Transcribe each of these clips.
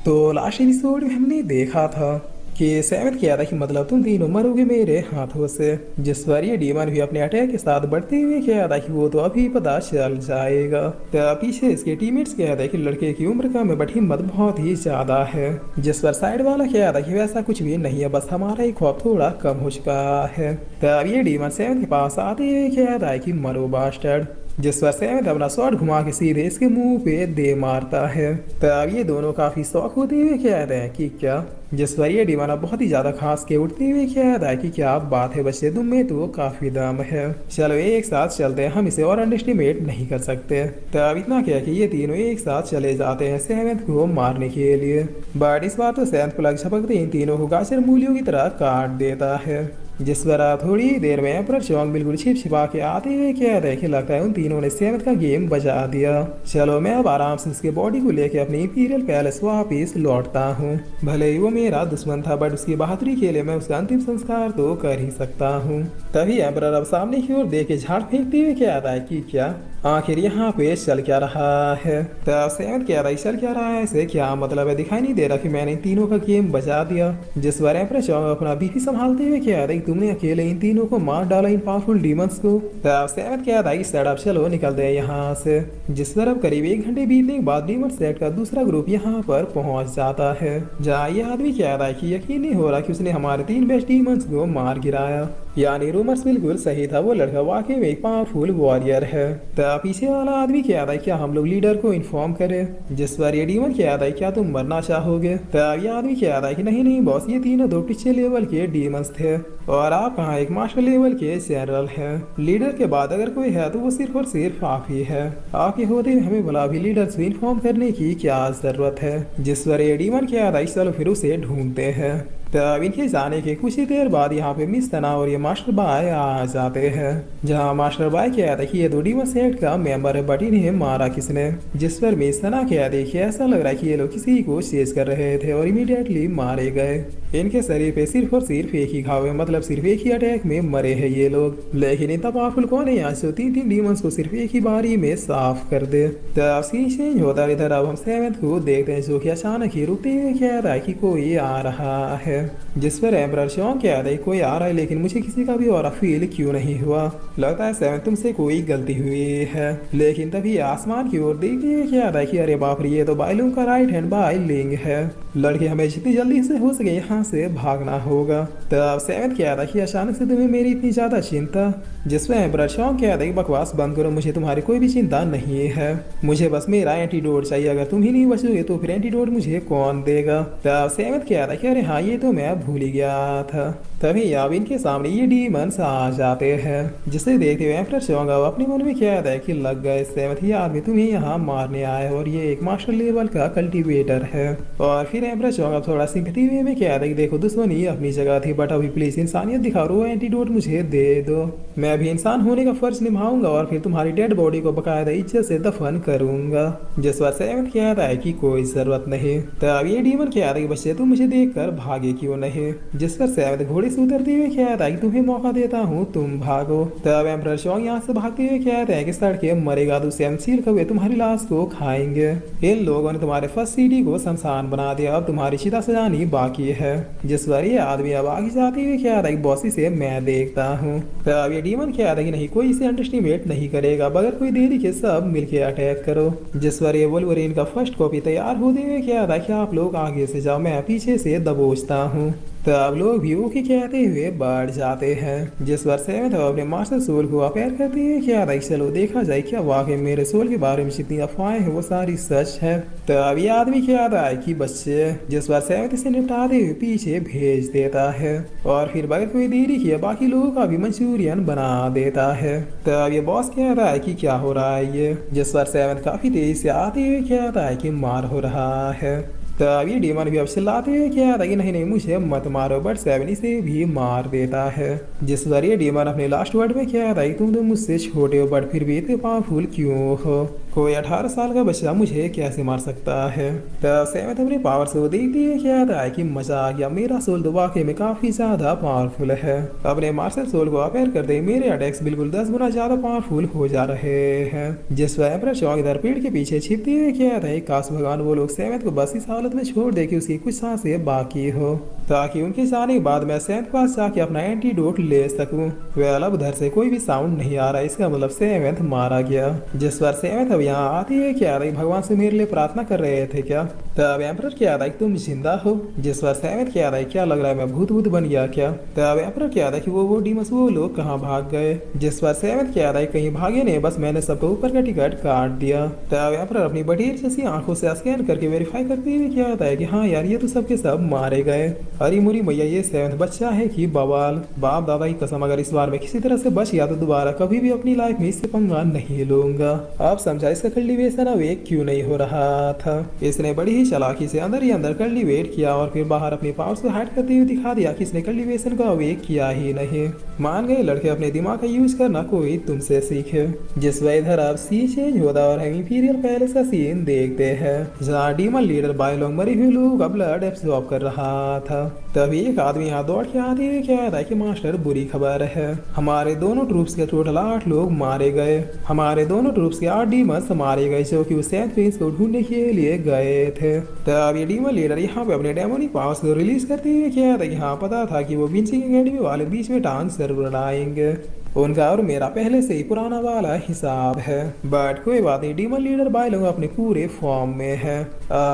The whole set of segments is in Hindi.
तो लास्ट एपिसोड में हमने देखा था कि सेवन किया था कि मतलब तुम तीनों मरोगे मेरे हाथों से। जिस बार ये डीमन भी अपने अटैक के साथ बढ़ते हुए किया था कि वो तो अभी पता चल जाएगा। तो पीछे इसके टीममेट्स कह था कि लड़के की उम्र कम है बट हिम्मत बहुत ही ज्यादा है। जिस पर साइड वाला कह था कि वैसा कुछ भी नहीं है, बस हमारा ही खौफ थोड़ा कम हो चुका है। तब ये डीमन सेवन के पास आते हुए कह था कि मरो बास्टर्ड। जिस पर सेवन अपना शॉट घुमा के सीधे इसके मुंह पे दे मारता है। तब ये दोनों काफी शौक होते हुए कहते हैं कि क्या। जिस पर ये दीवाना बहुत ही ज्यादा खास के उठते हुए कहता है कि क्या बात है बच्चे, तुम में तो काफी दम है, चलो एक साथ चलते हैं, हम इसे और अंडरस्टिमेट नहीं कर सकते। तब इतना क्या कि ये तीनों एक साथ चले जाते हैं सेवंथ को मारने के लिए। बट इस बार तो सेवंथ को लग झपकते इन तीनों को गाजर मूलियों की तरह काट देता है। जिस पर थोड़ी देर में एम्परर चौंग बिल्कुल छिप छिपा के आते हुए कह रहे कि लगता है उन तीनों ने सेवंथ का गेम बजा दिया। चलो मैं अब आराम से उसके बॉडी को लेके अपनी इंपीरियल पैलेस वापिस लौटता हूँ। भले ही वो मेरा दुश्मन था बट उसकी बहादुरी के लिए मैं उसका अंतिम संस्कार तो कर ही सकता हूँ। तभी एम्परर अब सामने की ओर देख के झाड़ फेंकते हुए कहता है कि क्या आखिर यहाँ पे चल क्या रहा है। तब सेवन कह रहा है चल क्या रहा है, इसे क्या मतलब है, दिखाई नहीं दे रहा कि मैंने इन तीनों का गेम बजा दिया। जिस बार एम्परर चौंग अपना बीपी संभालते हुए कह रहा है तुमने अकेले इन तीनों को मार डाला, इन पावरफुल डीमंस को। तब सेवन कह रहा है सेट अप चलो निकलते हैं यहाँ से। जिस पर अब करीब 1 घंटे बीतने के बाद डीमन सेट का दूसरा ग्रुप यहाँ पर पहुंच जाता है, जहाँ ये आदमी कह रहा है कि यकीन नहीं हो रहा कि उसने हमारे 3 बेस्ट डीमंस को मार गिराया। यानी रूमर्स बिल्कुल सही था, वो लड़का वाकई में एक पावरफुल वॉरियर है। तब पीछे वाला आदमी कह रहा है क्या हम लोग लीडर को इन्फॉर्म करें। जिस पर ये डीमन कह रहा है क्या तुम मरना चाहोगे। तब ये आदमी कह रहा है कि नहीं नहीं बॉस, ये तीनों दो पिछले लेवल के डीमंस थे और आप कहाँ एक मास्टर लेवल के जनरल हैं। लीडर के बाद अगर कोई है तो वो सिर्फ और सिर्फ आप ही है। आपके होते हुए हमें भला भी लीडर से इन्फॉर्म करने की क्या जरूरत है। जिस पर ये डीमन कह रहा है चलो फिर उसे ढूंढते हैं। तब इनके जाने के कुछ ही देर बाद यहाँ पे मिस तना और ये मास्टर बाय आ जाते हैं, जहाँ मास्टर बाय कहता है कि ये तो डीमन सेट का मेंबर है बट इन्हें मारा किसने। जिस पर मिस तना कहते हैं कि ऐसा लग रहा है कि ये लोग किसी को चेज कर रहे थे और इमीडिएटली मारे गए। इनके शरीर पे सिर्फ और सिर्फ एक ही घाव है, मतलब सिर्फ एक ही अटैक में मरे हैं ये लोग। लेकिन इतना पावरफुल कौन है यहाँ से 3 डीमंस को सिर्फ एक ही बारी में साफ कर दे। तब सीन चेंज होता है। इधर अब हम सेवंथ को देखते हैं जो कि अचानक ही रुकते हुए कह रहा है कि कोई आ रहा है। जिस पर एम्परर शौक कह रहा है कोई आ रहा है लेकिन मुझे किसी का भी और फील क्यों नहीं हुआ, लगता है सेवन तुमसे कोई गलती हुई है। लेकिन तभी आसमान की ओर देखते हुए कह रहा है कि अरे बाप रे, ये तो बाइलुंग का राइट हैंड बाइलिंग है। लड़के हमें जितनी जल्दी से हो सके यहाँ से भागना होगा। तब सेवन कह रहा है कि अचानक से तुम्हें मेरी इतनी ज्यादा चिंता। जिसमें एम्परर शौक कह रहा है बकवास बंद करो, मुझे तुम्हारी कोई भी चिंता नहीं है, मुझे बस मेरा एंटीडोट चाहिए, अगर तुम ही नहीं बचोगे तो फिर एंटीडोट मुझे कौन देगा। तब सेवन कह रहा है कि अरे हाँ ये तो मैं भूल ही गया था। तभी अब इनके सामने ये डीमंस आ जाते हैं, जिसे देखते हुए एम्परर शौक अपने मन में कह रहा है कि लग गए सेवन, ये आदमी तुम्हें यहाँ मारने आया है और ये एक मास्टर लेवल का कल्टीवेटर है। और फिर एम्परर शौक थोड़ा सिंपैथी वे में कह रहा है कि देखो दुश्मनी अपनी जगह थी बट अभी प्लीज इंसानियत दिखा रो, एंटीडोट मुझे दे दो, मैं भी इंसान होने का फर्ज निभाऊंगा और फिर तुम्हारी डेड बॉडी को बकायदा इज्जत से दफन करूंगा। जिस पर सेवन कह रहा है कि कोई जरूरत नहीं। तब ये डीमन कह रहा है कि बच्चे तुम मुझे देखकर भागे क्यों नहीं। जिस पर सेवन घोड़े से उतरते हुए कह रहा है कि तुम्हें मौका देता हूँ तुम भागो। तब एम्परर शौक यहाँ से भागते हुए कह रहे हैं कि सड़के मरेगा तो सेवन सील कवे तुम्हारी लाश को खाएंगे। इन लोगों ने तुम्हारे फर्स्ट सिटी को शमशान बना दिया, अब तुम्हारी चिता सजानी बाकी है। जिस पर ये आदमी अब आगे जाते हुए कह रहा है कि बॉसी से मैं देखता हूँ। तब ये डीमन कह रहा है कि नहीं कोई इसे अंडरस्टिमेट नहीं करेगा, बगैर कोई देरी के सब मिलके अटैक करो। जिस पर ये वोल्वरिन का फर्स्ट कॉपी तैयार होते हुए कह रहा है कि आप लोग आगे से जाओ, मैं पीछे से दबोचता हूँ। तब लोग भी ओके कहते हुए बढ़ जाते हैं। जिस पर सेवन अपने मास्टर सोल को अपेयर करते हुए कह रहा है चलो देखा जाए क्या वाकई मेरे सोल के बारे में जितनी अफवाहें हैं वो सारी सच है। तब ये आदमी कह रहा है कि बच्चे। जिस पर सेवन इसे निपटाते हुए पीछे भेज देता है और फिर बगैर कोई देरी किए बाकी लोगों का भी मंचूरियन बना देता है। तब ये बॉस कह रहा है कि क्या हो रहा है ये। जिस पर सेवन काफी तेजी से आते हुए कहता है कि मार हो रहा है। तब ये डीमन भी अब चिल्लाते हुए कह रहा है कि नहीं नहीं मुझे मत मारो, बट सेवन इसे भी मार देता है। जिस पर ये डीमन अपने लास्ट वर्ड में कह रहा है तुम तो मुझसे छोटे हो बट फिर भी इतने पावरफुल क्यों हो। कोई 18 साल का बच्चा मुझे कैसे मार सकता है। तब सेवेंथ अपने पावर से वो देखती है, क्या आता है कि मजा आ गया, मेरा सोल तो वाकई में काफी ज्यादा पावरफुल है। अपने मार्शल सोल को अपेयर करते ही मेरे अटैक्स बिल्कुल 10 गुना ज्यादा पावरफुल हो जा रहे हैं। जिस पर एम्परर शॉक इधर पेड़ के पीछे छिपती है, क्या आता है काश भगवान वो लोग सेवेंथ को बस इस हालत में छोड़ दे कि उसकी कुछ सांसें बाकी हो, ताकि उनके जाने के बाद मैं सेवेंथ के पास जाके अपना एंटीडोट ले सकूं। वेल अब उधर से कोई भी साउंड नहीं आ रहा, इसका मतलब सेवेंथ मारा गया। जिस पर सेवेंथ अब यहाँ आती है, क्या रही भगवान से मेरे लिए प्रार्थना कर रहे थे क्या। तब एम्परर क्या था कि तुम जिंदा हो। जिस पर सेवेंथ क्या था क्या लग रहा है मैं भूत भूत बन गया क्या। तब एम्परर क्या था कि वो डीमस वो लोग कहाँ भाग गए। जिस पर सेवेंथ क्या था कहीं भागे नहीं, बस मैंने सबको ऊपर का टिकट काट दिया। तब एम्परर अपनी बटेर जैसी आंखों से स्कैन करके वेरीफाई करते हुए क्या आता है कि हाँ यार ये तो सबके सब मारे गए। हरी मुरी मैया ये सेवेंथ बच्चा है कि बवाल। बाप दादा की कसम अगर इस बार मैं किसी तरह से बच गया तो दोबारा कभी भी अपनी लाइफ में इससे पंगा नहीं लूंगा। आप समझा इसका कल्टीवेशन अब एक क्यों नहीं हो रहा था। इसने बड़ी ही चालाकी से अंदर ही अंदर कल्टीवेट किया और फिर बाहर अपने पावर्स को हाइड करते हुए दिखा दिया कि इसने कल्टीवेशन को अब एक किया ही नहीं। मान गए लड़के अपने दिमाग का यूज करना कोई तुमसे सीखे। जिस वजह इधर अब सी चेंज होता और हम इंपीरियल पैलेस का सीन देखते हैं, जहाँ डीमन लीडर बायलोंग मरी हुई लोग का ब्लड एब्सॉर्ब कर रहा था। तभी एक आदमी यहाँ दौड़ के आते हुए क्या था कि मास्टर बुरी खबर है, हमारे दोनों ट्रूप्स के टोटल 8 लोग मारे गए। हमारे दोनों ट्रूप्स के 8 डीमंस मारे गए जो कि उस सेवेंथ प्रिंस को ढूंढने के लिए गए थे। तब ये डीमन लीडर यहाँ पे अपने डेमोनिक पावर्स को रिलीज करते हुए क्या था कि हाँ पता था कि वो विंची एकेडमी वाले बीच में टांग जरूर लड़ाएंगे। उनका और मेरा पहले से ही पुराना वाला हिसाब है। बट कोई बात नहीं, डीमन लीडर बायलोंग अपने पूरे फॉर्म में है।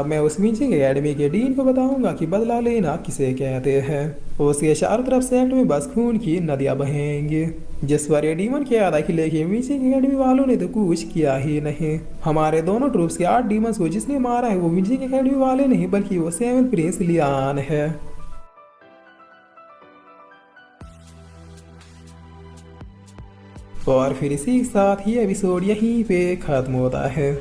मैं उस मीचिंग एकेडमी के डीन को बताऊंगा कि बदला लेना किसे कहते हैं। उसके चारों तरफ सेक्ट में बस खून की नदियां बहेंगी। जिस पर ये डीमन क्या था कि लेकिन मीचिंग एकेडमी वालों ने तो कुछ किया ही नहीं। हमारे दोनों ट्रूप्स के 8 डीमंस को जिसने मारा है वो मीचिंग एकेडमी वाले नहीं बल्कि वो सेवेंथ प्रिंस लियान है। और फिर इसी के साथ ही एपिसोड यहीं पे खत्म होता है।